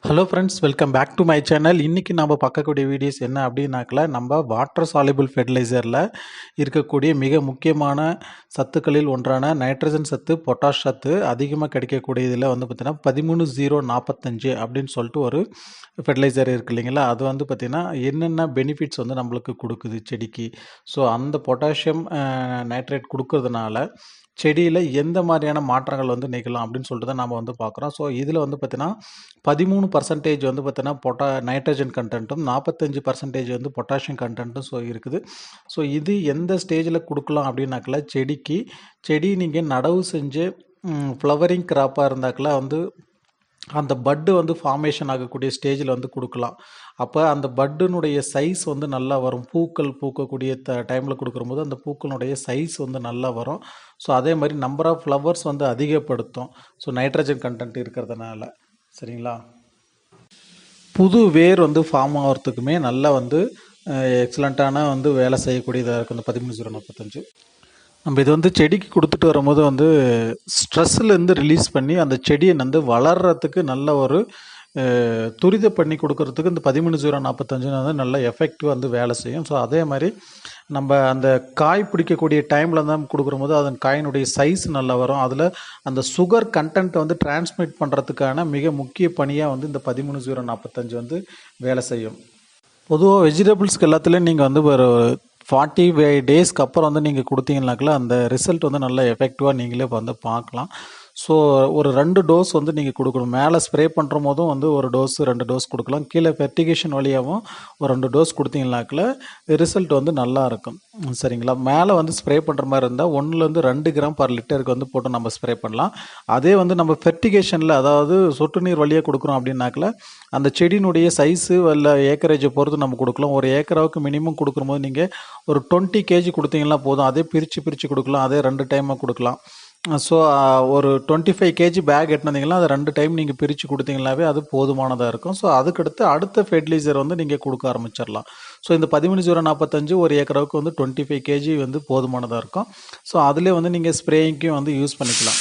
Hello friends, welcome back to my channel. இன்றைக்கி நம்ம பார்க்கக்கூடிய வீடியோஸ் என்ன அப்படின்னாக்கல, நம்ம வாட்டர் சாலிபிள் ஃபெர்டிலைசரில் இருக்கக்கூடிய மிக முக்கியமான சத்துக்களில் ஒன்றான நைட்ரஜன் சத்து, பொட்டாஷ் சத்து அதிகமாக கிடைக்கக்கூடிய இதில் வந்து பார்த்திங்கன்னா 13-0-45 அப்படின்னு சொல்லிட்டு ஒரு ஃபெர்டிலைசர் இருக்குது இல்லைங்களா. அது வந்து பார்த்திங்கன்னா என்னென்ன பெனிஃபிட்ஸ் வந்து நம்மளுக்கு கொடுக்குது செடிக்கு. ஸோ அந்த பொட்டாசியம் நைட்ரேட் கொடுக்கறதுனால செடியில் எந்த மாதிரியான மாற்றங்கள் வந்து நிகழலாம் அப்படின்னு சொல்லிட்டு தான் நம்ம வந்து பார்க்குறோம். ஸோ இதில் வந்து பார்த்தீங்கன்னா 13% வந்து பார்த்தீங்கன்னா நைட்ரஜன் கண்டென்ட்டும் 45% வந்து பொட்டாசியம் கண்டென்ட்டும் இருக்குது. ஸோ இது எந்த ஸ்டேஜில் கொடுக்கலாம் அப்படின்னாக்கல, செடி நீங்கள் நடவு செஞ்சு ஃப்ளவரிங் கிராப்பாக இருந்தாக்கல வந்து அந்த பட்டு வந்து ஃபார்மேஷன் ஆகக்கூடிய ஸ்டேஜில் வந்து கொடுக்கலாம். அப்போ அந்த பட்டுனுடைய சைஸ் வந்து நல்லா வரும். பூக்கள் பூக்கக்கூடிய டைமில் கொடுக்கும்போது அந்த பூக்களுடைய சைஸ் வந்து நல்லா வரும். ஸோ அதே மாதிரி நம்பர் ஆஃப் ஃப்ளவர்ஸ் வந்து அதிகப்படுத்தும். ஸோ நைட்ரஜன் கண்டென்ட் இருக்கிறதுனால சரிங்களா. புது வேர் வந்து ஃபார்ம் ஆகிறதுக்குமே நல்லா வந்து எக்ஸலண்ட்டான வந்து வேலை செய்யக்கூடியதாக இருக்கும் இந்த 13-0-45. நம்ம இது வந்து செடிக்கு கொடுத்துட்டு வரும்போது வந்து ஸ்ட்ரெஸ்லேருந்து ரிலீஸ் பண்ணி அந்த செடியை வந்து வளர்கிறதுக்கு நல்ல ஒரு துரித பண்ணி கொடுக்கறதுக்கு இந்த 13-0-45 வந்து நல்ல எஃபெக்டிவாக வந்து வேலை செய்யும். ஸோ அதே மாதிரி நம்ம அந்த காய் பிடிக்கக்கூடிய டைமில் தான் கொடுக்கும்போது அதன் காயினுடைய சைஸ் நல்லா வரும். அதில் அந்த சுகர் கண்டென்ட் வந்து டிரான்ஸ்மிட் பண்ணுறதுக்கான மிக முக்கிய பணியாக வந்து இந்த 13-0-45 வந்து வேலை செய்யும். பொதுவாக வெஜிடபிள்ஸ்க்கு எல்லாத்துலேயும் நீங்கள் வந்து ஒரு 45 டேஸ்க்கு அப்புறம் வந்து நீங்கள் கொடுத்தீங்கன்னாக்கல அந்த ரிசல்ட் வந்து நல்ல எஃபெக்டிவாக நீங்களே வந்து பார்க்கலாம். ஸோ ஒரு 2 டோஸ் வந்து நீங்கள் கொடுக்கணும். மேலே ஸ்ப்ரே பண்ணுற போதும் வந்து ஒரு டோஸ் 2 டோஸ் கொடுக்கலாம். கீழே ஃபெர்டிகேஷன் வழியாகவும் ஒரு 2 டோஸ் கொடுத்தீங்கன்னாக்கல ரிசல்ட் வந்து நல்லா இருக்கும். சரிங்களா. மேலே வந்து ஸ்ப்ரே பண்ணுற மாதிரி இருந்தால் 1-2 கிராம் பர் லிட்டருக்கு வந்து போட்டு நம்ம ஸ்ப்ரே பண்ணலாம். அதே வந்து நம்ம ஃபெர்டிகேஷனில் அதாவது சொட்டு நீர் வழியாக கொடுக்குறோம் அப்படின்னாக்கல அந்த செடியினுடைய சைஸு இல்லை ஏக்கரேஜை பொறுத்து நம்ம கொடுக்கலாம். ஒரு ஏக்கராவுக்கு மினிமம் கொடுக்கும்போது நீங்கள் ஒரு 20 kg கொடுத்தீங்கன்னா போதும். அதே பிரித்து கொடுக்கலாம். அதே 2 டைமாக கொடுக்கலாம். ஸோ ஒரு 25 kg பேக் எட்டுனீங்கன்னா அதை 2 டைம் நீங்கள் பிரித்து கொடுத்தீங்கன்னாவே அது போதுமானதாக இருக்கும். ஸோ அதுக்கடுத்து அடுத்த ஃபெர்டிலைசர் வந்து நீங்கள் கொடுக்க ஆரம்பிச்சிடலாம். ஸோ இந்த 13-0-45 ஒரு ஏக்கராவுக்கு வந்து 25 kg வந்து போதுமானதாக இருக்கும். ஸோ அதிலே வந்து நீங்கள் ஸ்ப்ரேயிங்க்கும் வந்து யூஸ் பண்ணிக்கலாம்.